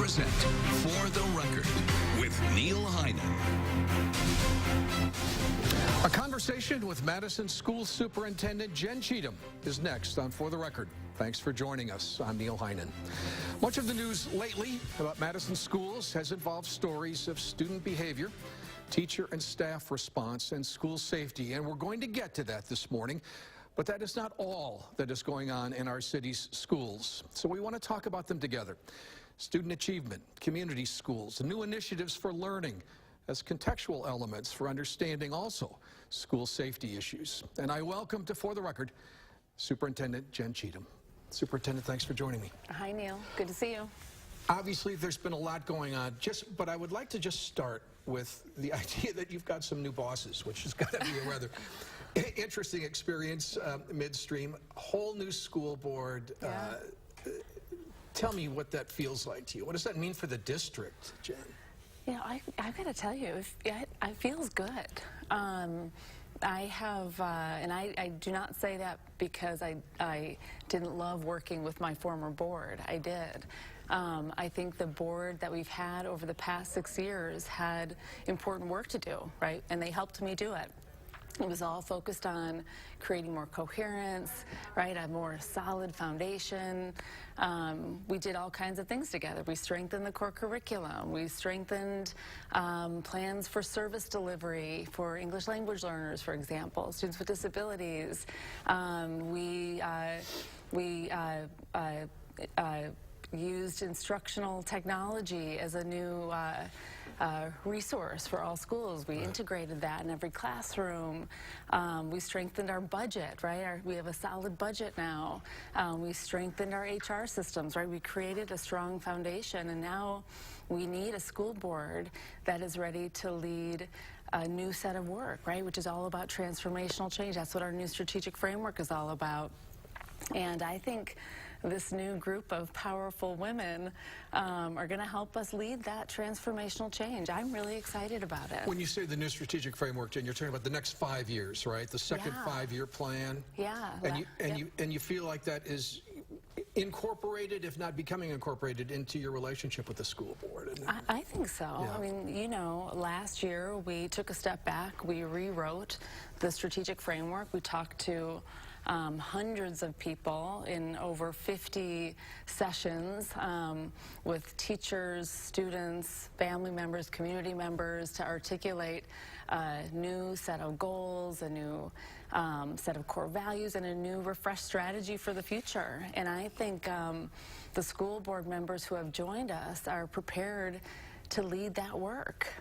present For the Record with Neil Heinen. A conversation with Madison School Superintendent Jen Cheatham is next on For the Record. Thanks for joining us. I'm Neil Heinen. Much of the news lately about Madison schools has involved stories of student behavior, teacher and staff response, and school safety. And we're going to get to that this morning. But that is not all that is going on in our city's schools. So we want to talk about them together. Student achievement, community schools, new initiatives for learning as contextual elements for understanding also school safety issues. And I welcome to For the Record, Superintendent Jen Cheatham. Superintendent, thanks for joining me. Hi, Neil. Good to see you. Obviously, there's been a lot going on, but I would like to just start with the idea that you've got some new bosses, which has got to be a rather interesting experience midstream. Whole new school board. Yeah. Tell me what that feels like to you. What does that mean for the district, Jen? Yeah, I've got to tell you, it feels good. I have, and I do not say that because I didn't love working with my former board. I did. I think the board that we've had over the past 6 years had important work to do, right? And they helped me do it. It was all focused on creating more coherence, right? A more solid foundation. We did all kinds of things together. We strengthened the core curriculum. We strengthened plans for service delivery for English language learners, for example, students with disabilities. We used instructional technology as a new resource for all schools. We integrated that in every classroom. We strengthened our budget, right? We have a solid budget now. We strengthened our HR systems, right? We created a strong foundation, and now we need a school board that is ready to lead a new set of work, right? Which is all about transformational change. That's what our new strategic framework is all about. And I think this new group of powerful women are going to help us lead that transformational change. I'm really excited about it. When you say the new strategic framework, Jen, you're talking about the next 5 years, right? The second 5-year plan. Yeah. And you feel like that is incorporated, if not becoming incorporated, into your relationship with the school board? I think so. Yeah. I mean, you know, last year we took a step back. We rewrote the strategic framework. We talked to hundreds of people in over 50 sessions with teachers, students, family members, community members to articulate a new set of goals, a new set of core values, and a new refreshed strategy for the future. And I think the school board members who have joined us are prepared to lead that work,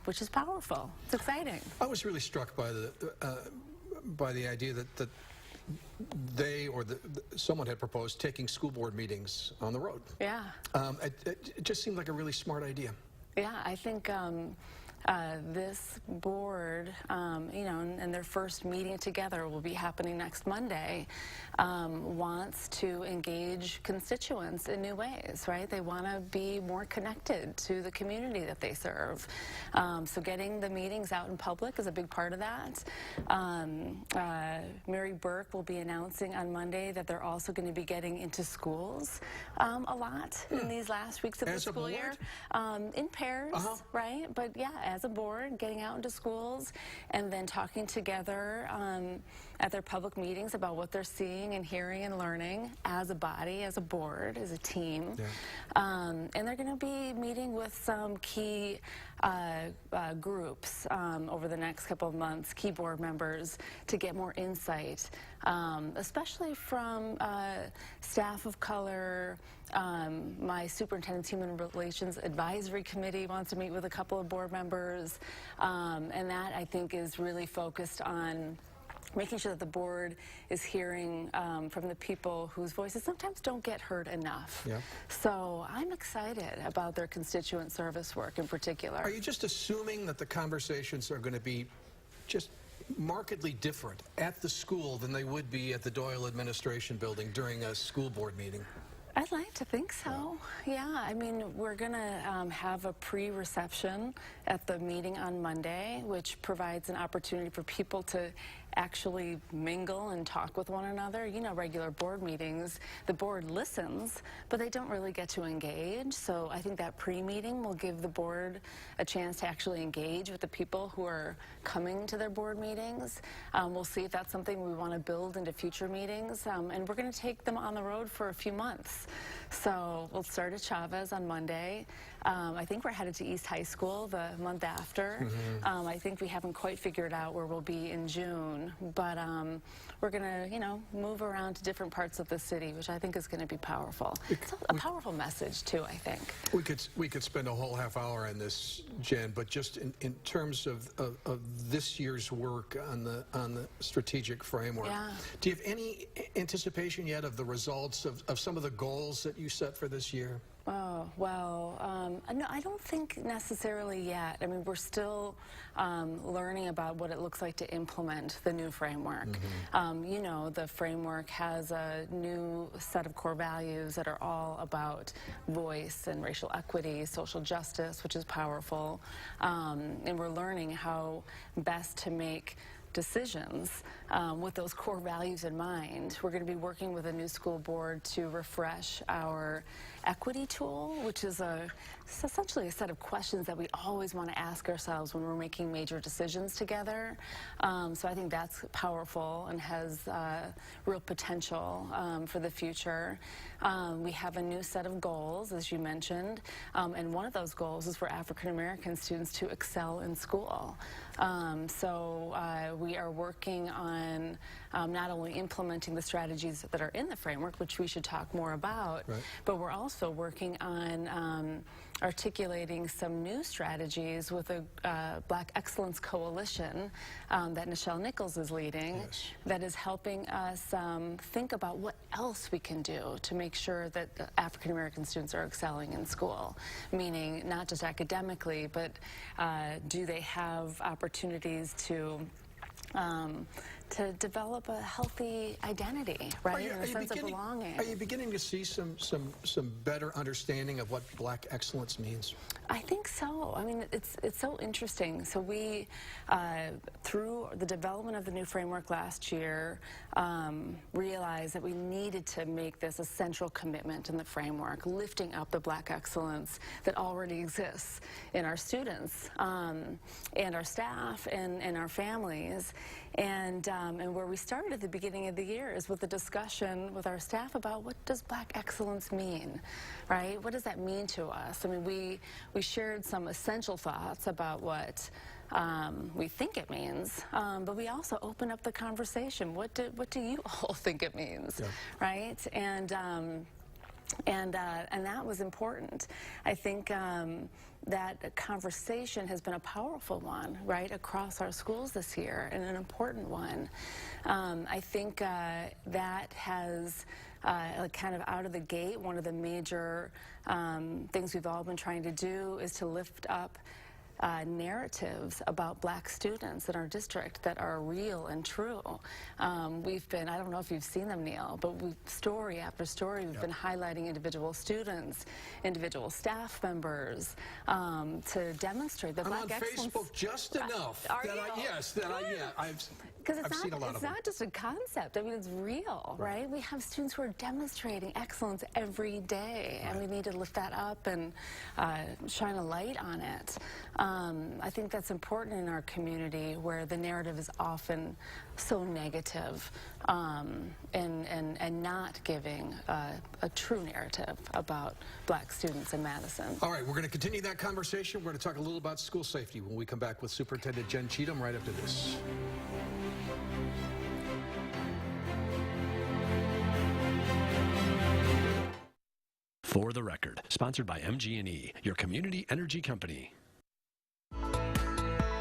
which is powerful. It's exciting. I was really struck by the idea that they or someone had proposed taking school board meetings on the road. Yeah. It just seemed like a really smart idea. Yeah, I think this board, you know, and their first meeting together will be happening next Monday, wants to engage constituents in new ways, right? They want to be more connected to the community that they serve. So getting the meetings out in public is a big part of that. Mary Burke will be announcing on Monday that they're also going to be getting into schools a lot in these last weeks of the school year. In pairs, right? But yeah, as a board, getting out into schools and then talking together at their public meetings about what they're seeing and hearing and learning as a body, as a board, as a team. Yeah. And they're going to be meeting with some key groups over the next couple of months, key board members, to get more insight, especially from staff of color. My Superintendent's Human Relations Advisory Committee wants to meet with a couple of board members, and that, I think, is really focused on making sure that the board is hearing from the people whose voices sometimes don't get heard enough. Yeah. So I'm excited about their constituent service work in particular. Are you just assuming that the conversations are going to be just markedly different at the school than they would be at the Doyle Administration Building during a school board meeting? I'd like to think so. Yeah, I mean, we're going to have a pre-reception at the meeting on Monday, which provides an opportunity for people to actually mingle and talk with one another. You know, regular board meetings, the board listens, but they don't really get to engage. So I think that pre-meeting will give the board a chance to actually engage with the people who are coming to their board meetings. We'll see if that's something we want to build into future meetings, and we're going to take them on the road for a few months. So we'll start at Chavez on Monday. I think we're headed to East High School the month after. I think we haven't quite figured out where we'll be in June, but we're going to, you know, move around to different parts of the city, which I think is going to be powerful. It's a powerful message too, I think. We could spend a whole half hour on this, Jen, but just in terms of this year's work on the strategic framework, do you have any anticipation yet of the results of some of the goals that you set for this year? Oh, well, no, I don't think necessarily yet. I mean, we're still learning about what it looks like to implement the new framework. You know, the framework has a new set of core values that are all about voice and racial equity, social justice, which is powerful. And we're learning how best to make decisions with those core values in mind. We're going to be working with a new school board to refresh our equity tool, which is essentially a set of questions that we always want to ask ourselves when we're making major decisions together. So I think that's powerful and has real potential for the future. We have a new set of goals, as you mentioned, and one of those goals is for African American students to excel in school. So we are working on not only implementing the strategies that are in the framework, which we should talk more about, but we're also working on articulating some new strategies with a Black Excellence Coalition that Nichelle Nichols is leading, that is helping us think about what else we can do to make sure that African American students are excelling in school, meaning not just academically, but do they have opportunities to develop a healthy identity, right, and a sense of belonging. Are you beginning to see some better understanding of what Black excellence means? I think so. I mean, it's so interesting. So we, through the development of the new framework last year, realized that we needed to make this a central commitment in the framework, lifting up the Black excellence that already exists in our students and our staff and our families. And where we started at the beginning of the year is with a discussion with our staff about what does Black excellence mean, right? What does that mean to us? I mean, we shared some essential thoughts about what we think it means, but we also opened up the conversation. What do you all think it means, right? And that was important. I think that conversation has been a powerful one, right, across our schools this year, and an important one. I think that has kind of out of the gate, one of the major things we've all been trying to do is to lift up narratives about Black students in our district that are real and true. We've been, I don't know if you've seen them, Neil, but story after story, we've been highlighting individual students, individual staff members to demonstrate that Black excellence. I'm on Facebook just enough because I've seen a lot of them. It's not just a concept. I mean, it's real, right? We have students who are demonstrating excellence every day, and we need to lift that up and shine a light on it. I think that's important in our community where the narrative is often so negative and not giving a true narrative about Black students in Madison. All right, we're going to continue that conversation. We're going to talk a little about school safety when we come back with Superintendent Jen Cheatham right after this. For the Record, sponsored by MG&E, your community energy company.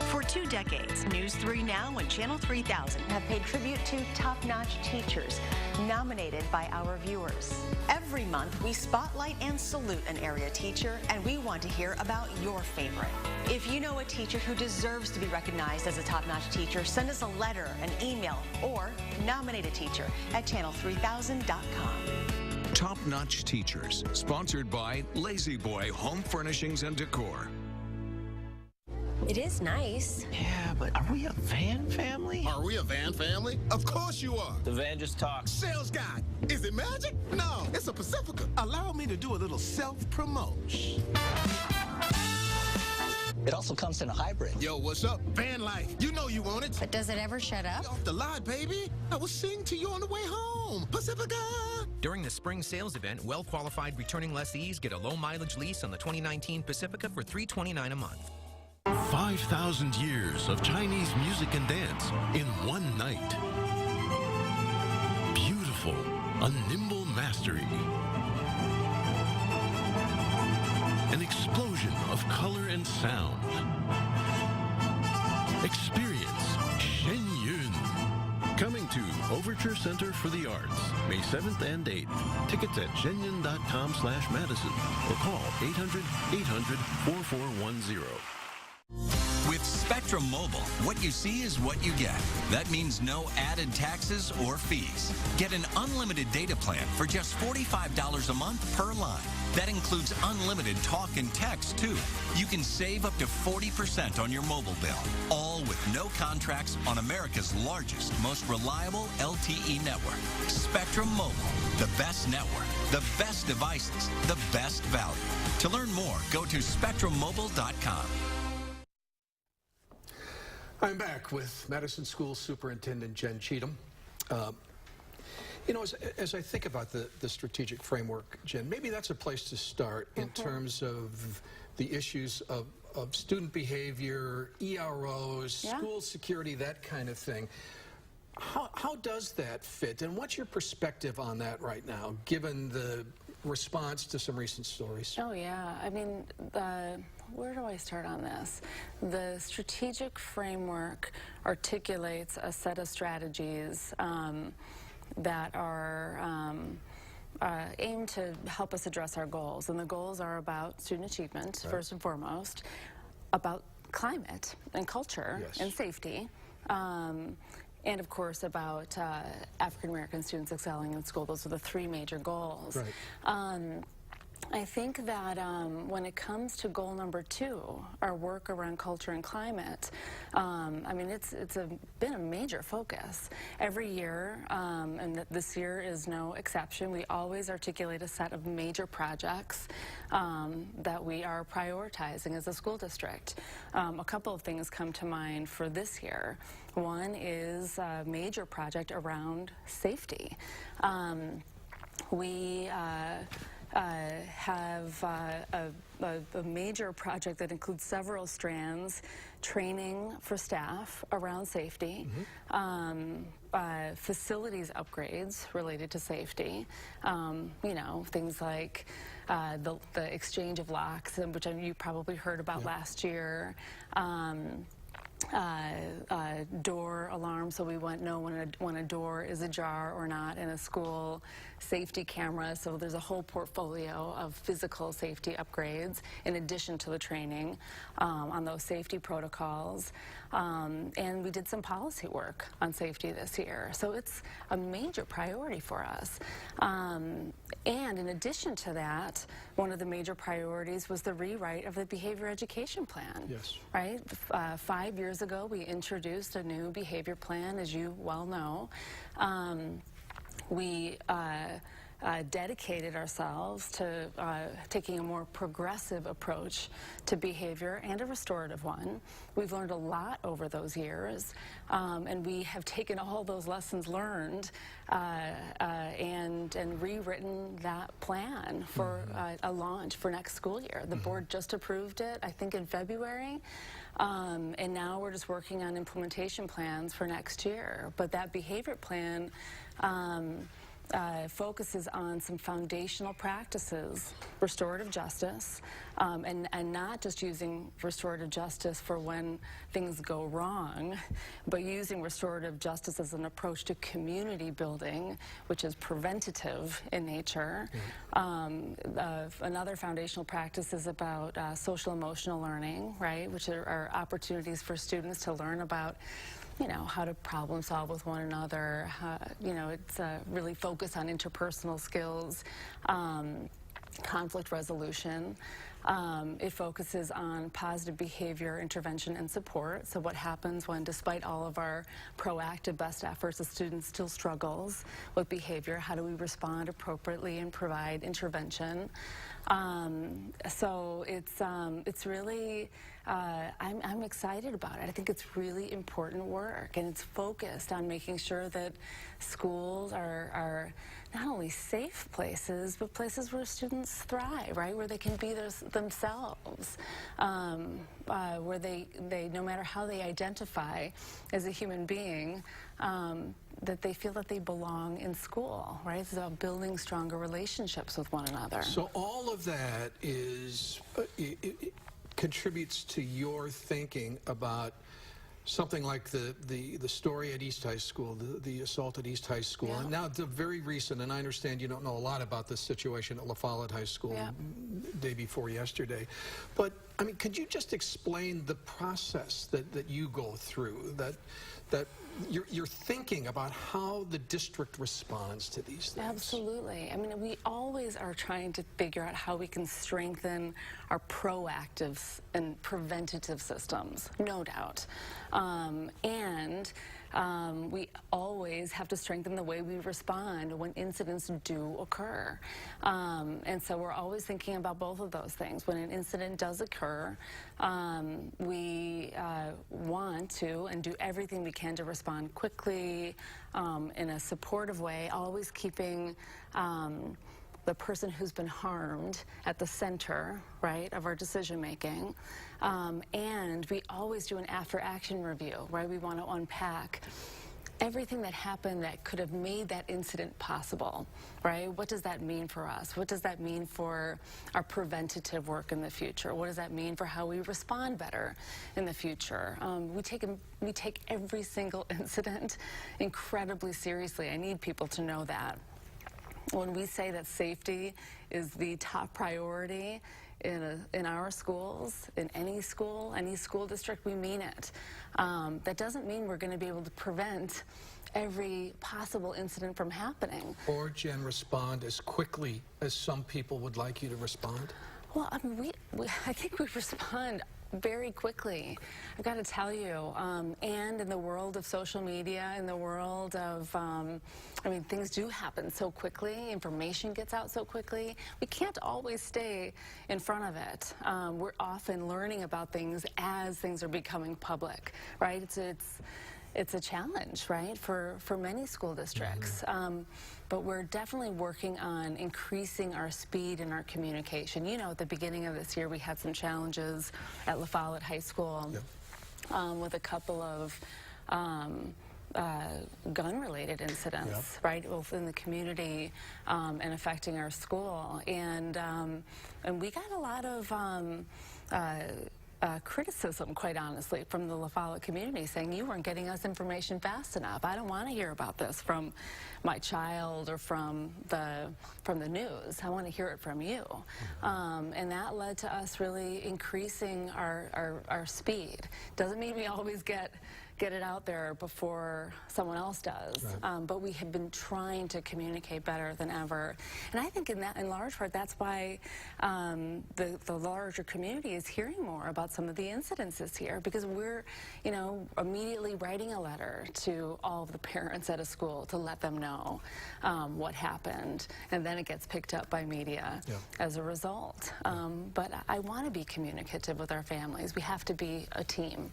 For 2 decades, News 3 Now and Channel 3000 have paid tribute to top-notch teachers nominated by our viewers. Every month, we spotlight and salute an area teacher, and we want to hear about your favorite. If you know a teacher who deserves to be recognized as a top-notch teacher, send us a letter, an email, or nominate a teacher at channel3000.com. Top-notch teachers, sponsored by Lazy Boy Home Furnishings and Decor. It is nice. Yeah, but are we a van family? Are we a van family? Of course you are. The van just talks. Sales guy. Is it magic? No, it's a Pacifica. Allow me to do a little self-promotion. It also comes in a hybrid. Yo, what's up? Van life. You know you want it. But does it ever shut up? Off the lot, baby. I was singing to you on the way home. Pacifica. During the spring sales event, well-qualified returning lessees get a low-mileage lease on the 2019 Pacifica for $329 a month. 5,000 years of Chinese music and dance in one night. Beautiful, a nimble mastery. An explosion of color and sound. Experience Shen Yun. Coming to Overture Center for the Arts, May 7th and 8th. Tickets at shenyun.com/Madison or call 800-800-4410. With Spectrum Mobile, what you see is what you get. That means no added taxes or fees. Get an unlimited data plan for just $45 a month per line. That includes unlimited talk and text, too. You can save up to 40% on your mobile bill, all with no contracts on America's largest, most reliable LTE network. Spectrum Mobile, the best network, the best devices, the best value. To learn more, go to spectrummobile.com. I'm back with Madison School Superintendent Jen Cheatham. You know, as I think about the strategic framework, Jen, maybe that's a place to start in terms of the issues of student behavior, EROs, school security, that kind of thing. How does that fit, and what's your perspective on that right now, given the response to some recent stories? Oh, yeah. I mean, where do I start on this? The strategic framework articulates a set of strategies that are aimed to help us address our goals. And the goals are about student achievement, first and foremost, about climate and culture and safety, and of course about African American students excelling in school. Those are the three major goals. I think that when it comes to goal number 2, our work around culture and climate, I mean, it's been a major focus. Every year, and this year is no exception, we always articulate a set of major projects that we are prioritizing as a school district. A couple of things come to mind for this year. One is a major project around safety. We have a major project that includes several strands: training for staff around safety, facilities upgrades related to safety, you know, things like the exchange of locks, which you probably heard about last year, door alarm, so we won't know when a door is ajar or not in a school, safety cameras, so there's a whole portfolio of physical safety upgrades in addition to the training on those safety protocols. And we did some policy work on safety this year, so it's a major priority for us. And in addition to that, one of the major priorities was the rewrite of the behavior education plan. Right? 5 years ago, we introduced a new behavior plan, as you well know. We dedicated ourselves to taking a more progressive approach to behavior and a restorative one. We've learned a lot over those years, and we have taken all those lessons learned and rewritten that plan for a launch for next school year. The board just approved it, I think, in February. And now we're just working on implementation plans for next year. But that behavior plan focuses on some foundational practices, restorative justice, and not just using restorative justice for when things go wrong, but using restorative justice as an approach to community building, which is preventative in nature. Another foundational practice is about social emotional learning, right, which are opportunities for students to learn about, you know, how to problem solve with one another. You know, it's really focused on interpersonal skills, conflict resolution. It focuses on positive behavior intervention and support. So what happens when, despite all of our proactive best efforts, a student still struggles with behavior? How do we respond appropriately and provide intervention? So it's really, I'm excited about it. I think it's really important work, and it's focused on making sure that schools are not only safe places, but places where students thrive, right? Where they can be themselves, where they, no matter how they identify as a human being, that they feel that they belong in school, right? It's about building stronger relationships with one another. So all of that is, it contributes to your thinking about something like the story at East High School, the assault at East High School. Yeah. And now the very recent, and I understand you don't know a lot about this situation at La Follette High School day before yesterday, but I mean, could you just explain the process that you go through, that you're thinking about how the district responds to these things? Absolutely. I mean, we always are trying to figure out how we can strengthen our proactive and preventative systems, no doubt. We always have to strengthen the way we respond when incidents do occur. And so we're always thinking about both of those things. When an incident does occur, we want to and do everything we can to respond quickly, in a supportive way, always keeping the person who's been harmed at the center, right, of our decision making. And we always do an after-action review, right? We want to unpack everything that happened that could have made that incident possible, right? What does that mean for us? What does that mean for our preventative work in the future? What does that mean for how we respond better in the future? We take every single incident incredibly seriously. I need people to know that. When we say that safety is the top priority in our schools, in any school district, we mean it. That doesn't mean we're going to be able to prevent every possible incident from happening. Or, Jen, respond as quickly as some people would like you to respond? Well, I mean, I think we respond very quickly. I've got to tell you, and in the world of social media, in the world of, I mean, things do happen so quickly, information gets out so quickly. We can't always stay in front of it. We're often learning about things as things are becoming public, right? It's a challenge, right, for many school districts. But we're definitely working on increasing our speed in our communication. You know, at the beginning of this year, we had some challenges at La Follette High School with a couple of gun-related incidents, right, within the community and affecting our school. And we got a lot of criticism, quite honestly, from the La Follette community, saying you weren't getting us information fast enough. I don't want to hear about this from my child or from the news. I want to hear it from you. And that led to us really increasing our speed. Doesn't mean we always get it out there before someone else does. Right. But we have been trying to communicate better than ever. And I think in large part, that's why the larger community is hearing more about some of the incidences here, because we're, you know, immediately writing a letter to all of the parents at a school to let them know what happened. And then it gets picked up by media as a result. But I want to be communicative with our families. We have to be a team.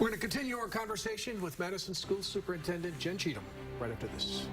We're going to continue our conversation with Madison School Superintendent Jen Cheatham right after this.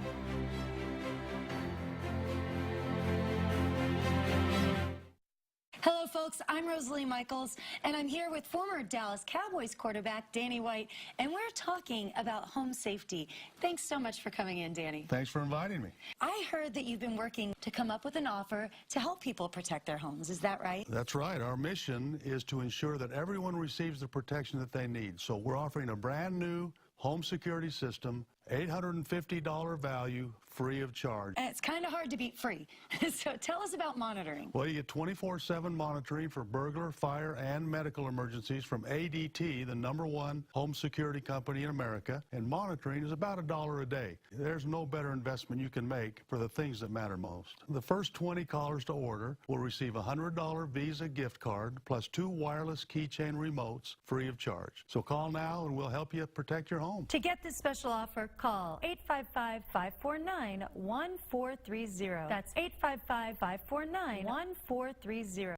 Hello, folks. I'm Rosalie Michaels, and I'm here with former Dallas Cowboys quarterback Danny White, and we're talking about home safety. Thanks so much for coming in, Danny. Thanks for inviting me. I heard that you've been working to come up with an offer to help people protect their homes. Is that right? That's right. Our mission is to ensure that everyone receives the protection that they need. So we're offering a brand new home security system $850 value, free of charge. And it's kind of hard to beat free. So tell us about monitoring. Well, you get 24/7 monitoring for burglar, fire, and medical emergencies from ADT, the #1 home security company in America. And monitoring is about $1 a day. There's no better investment you can make for the things that matter most. The first 20 callers to order will receive a $100 Visa gift card plus 2 wireless keychain remotes free of charge. So call now and we'll help you protect your home. To get this special offer, call 855-549-1430. That's 855-549-1430.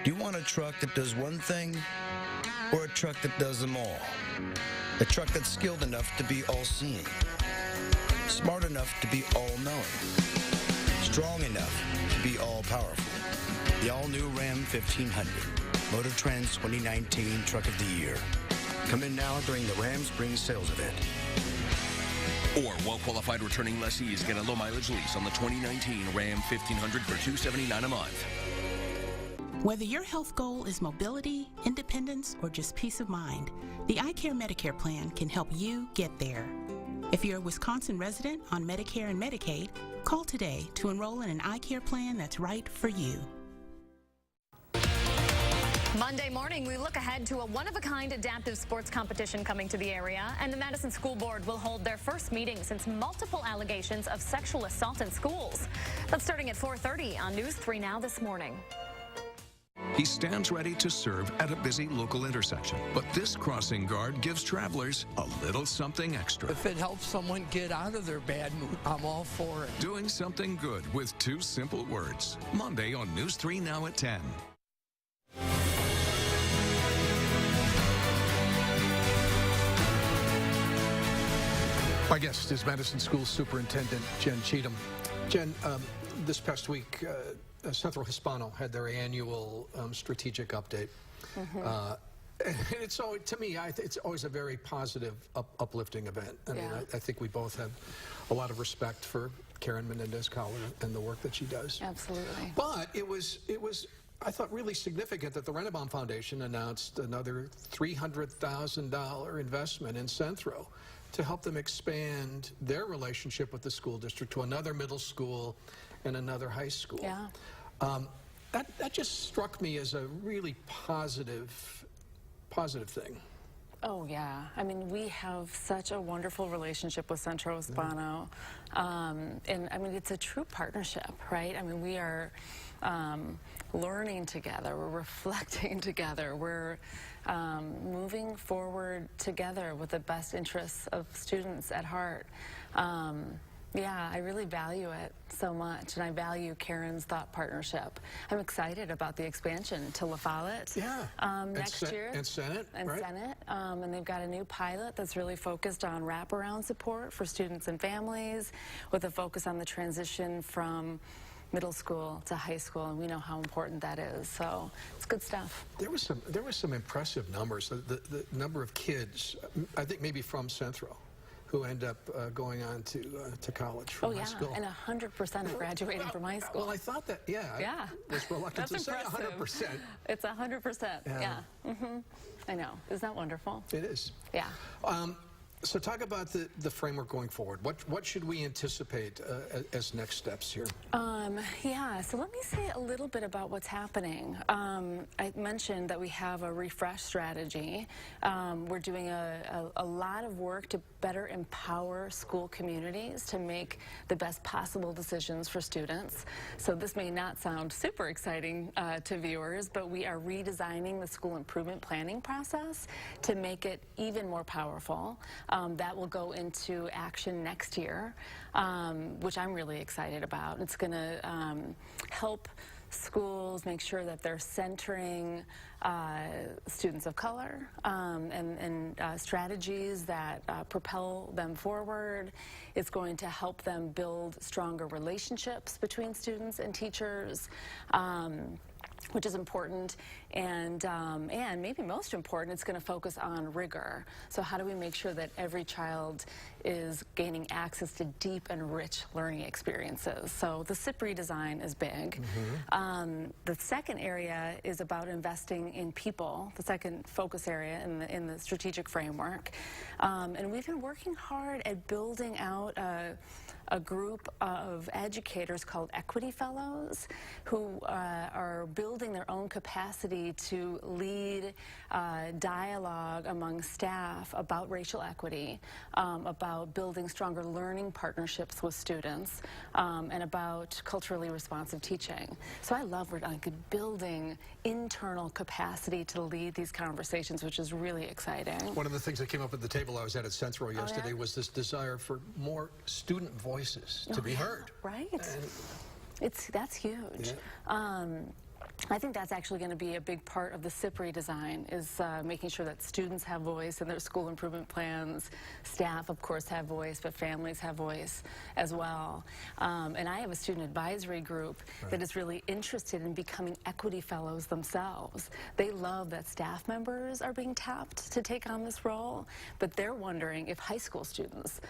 Do you want a truck that does one thing or a truck that does them all? A truck that's skilled enough to be all-seeing, smart enough to be all-knowing, strong enough to be all-powerful. The all-new Ram 1500, Motor Trend's 2019 Truck of the Year. Come in now during the Ram Spring Sales Event. Or well-qualified returning lessees get a low-mileage lease on the 2019 Ram 1500 for $279 a month. Whether your health goal is mobility, independence, or just peace of mind, the iCare Medicare plan can help you get there. If you're a Wisconsin resident on Medicare and Medicaid, call today to enroll in an iCare plan that's right for you. Monday morning, we look ahead to a one-of-a-kind adaptive sports competition coming to the area, and the Madison School Board will hold their first meeting since multiple allegations of sexual assault in schools. That's starting at 4:30 on News 3 Now this morning. He stands ready to serve at a busy local intersection, but this crossing guard gives travelers a little something extra. If it helps someone get out of their bad mood, I'm all for it. Doing something good with 2 simple words. Monday on News 3 Now at 10. My guest is Madison School Superintendent Jen Cheatham. Jen, this past week, Central Hispano had their annual strategic update. And it's always, to me, it's always a very positive, uplifting event. I mean, I think we both have a lot of respect for Karen Menendez-Collar and the work that she does. Absolutely. But it was, I thought, really significant that the Rennebaum Foundation announced another $300,000 investment in Centro to help them expand their relationship with the school district to another middle school and another high school. Yeah. That just struck me as a really positive thing. Oh, yeah. I mean, we have such a wonderful relationship with Centro Hispano. And, I mean, it's a true partnership, right? I mean, we are learning together. We're reflecting together. We're moving forward together with the best interests of students at heart. Yeah, I really value it so much, and I value Karen's thought partnership. I'm excited about the expansion to La Follette next year. And Senate, right? Senate. And they've got a new pilot that's really focused on wraparound support for students and families, with a focus on the transition from middle school to high school, and we know how important that is. So it's good stuff. There was some impressive numbers. The number of kids, I think maybe from Centro, who end up going on to college from high school. And 100% are graduating from high school. Well, I thought that, I was reluctant to say 100%. It's 100%, yeah. I know. Isn't that wonderful? It is. Yeah. So talk about the framework going forward. What should we anticipate as next steps here? Yeah, so let me say a little bit about what's happening. I mentioned that we have a refresh strategy. We're doing a lot of work to better empower school communities to make the best possible decisions for students. So this may not sound super exciting to viewers, but we are redesigning the school improvement planning process to make it even more powerful. That will go into action next year, which I'm really excited about. It's going to help schools make sure that they're centering students of color and strategies that propel them forward. It's going to help them build stronger relationships between students and teachers. which is important, and maybe most important, it's going to focus on rigor. So how do we make sure that every child is gaining access to deep and rich learning experiences? So the SIP redesign is big. The second area is about investing in people, the second focus area in the strategic framework. And we've been working hard at building out a group of educators called Equity Fellows who are building their own capacity to lead dialogue among staff about racial equity, about building stronger learning partnerships with students, and about culturally responsive teaching. So I love we're building internal capacity to lead these conversations, which is really exciting. One of the things that came up at the table I was at Central yesterday was this desire for more student voices to be heard. Right. That's huge. I think that's actually going to be a big part of the SIP redesign, is making sure that students have voice in their school improvement plans. Staff, of course, have voice, but families have voice as well. And I have a student advisory group that is really interested in becoming Equity Fellows themselves. They love that staff members are being tapped to take on this role, but they're wondering if high school students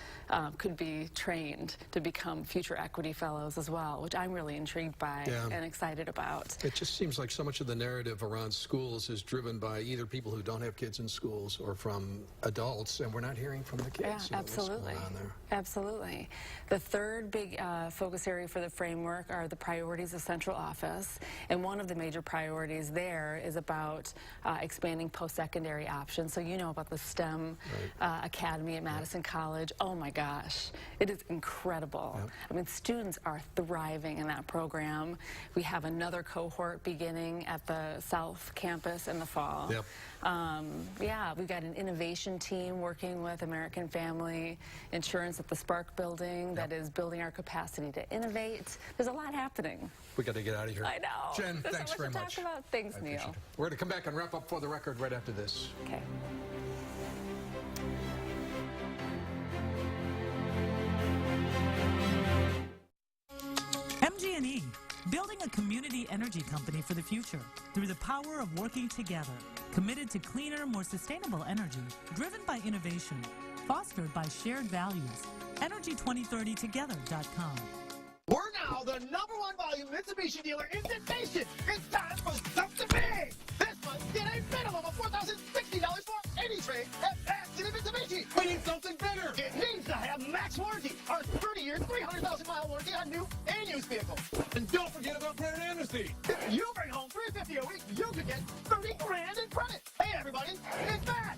could be trained to become future Equity Fellows as well, which I'm really intrigued by and excited about. It just seems like so much of the narrative around schools is driven by either people who don't have kids in schools or from adults, and we're not hearing from the kids. Yeah, absolutely. What's going on there? Absolutely. The third big focus area for the framework are the priorities of central office, and one of the major priorities there is about expanding post-secondary options. So you know about the STEM Academy at Madison College. Oh my gosh, it is incredible. I mean, students are thriving in that program. We have another cohort beginning at the South Campus in the fall. Yeah, we've got an innovation team working with American Family Insurance at the Spark Building that is building our capacity to innovate. There's a lot happening. We got to get out of here. I know. Jen, There's thanks so very much much. to talk about. Thanks, Neil. We're going to come back and wrap up For the Record right after this. Okay. MGE, building a community energy company for the future through the power of working together, committed to cleaner, more sustainable energy, driven by innovation, fostered by shared values. Energy2030together.com. We're now the #1 volume Mitsubishi dealer in the nation. It's time for something big. This month, get a minimum of $4,060 for any trade at Accident Mitsubishi. We need something bigger. It needs to have max warranty. Our 30-year, 300,000-mile warranty on new and used vehicles. And don't forget about credit amnesty. If you bring home $350 a week, you could get 30 grand in credit. Hey, everybody, it's Matt.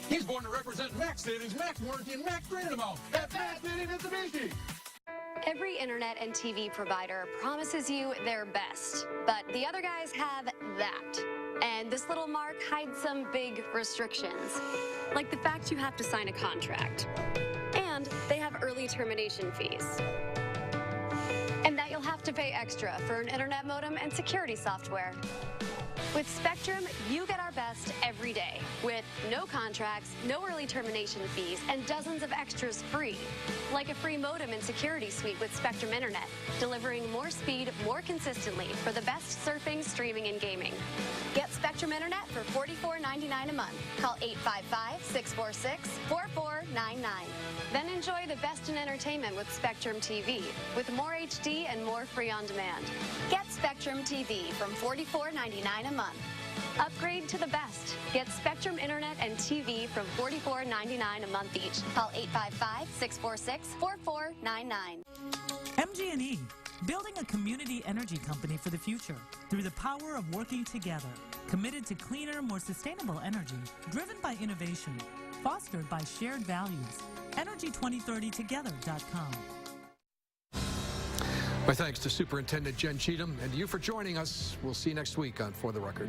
He's born to represent Max Savings, Max Warranty, and Max Grant Amount. That's Accident Mitsubishi. Every internet and TV provider promises you their best, but the other guys have that. And this little mark hides some big restrictions, like the fact you have to sign a contract. And they have early termination fees. And that you'll have to pay extra for an internet modem and security software. With Spectrum, you get our best every day, with no contracts, no early termination fees, and dozens of extras free, like a free modem and security suite with Spectrum Internet, delivering more speed more consistently for the best surfing, streaming, and gaming. Get Spectrum Internet for $44.99 a month. Call 855-646-4499. Then enjoy the best in entertainment with Spectrum TV, with more HD and more free on demand. Get Spectrum TV from $44.99 a month. Upgrade to the best. Get Spectrum Internet and TV from $44.99 a month each. Call 855-646-4499. MGE, building a community energy company for the future through the power of working together, committed to cleaner, more sustainable energy, driven by innovation, fostered by shared values. Energy2030together.com. My thanks to Superintendent Jen Cheatham and to you for joining us. We'll see you next week on For the Record.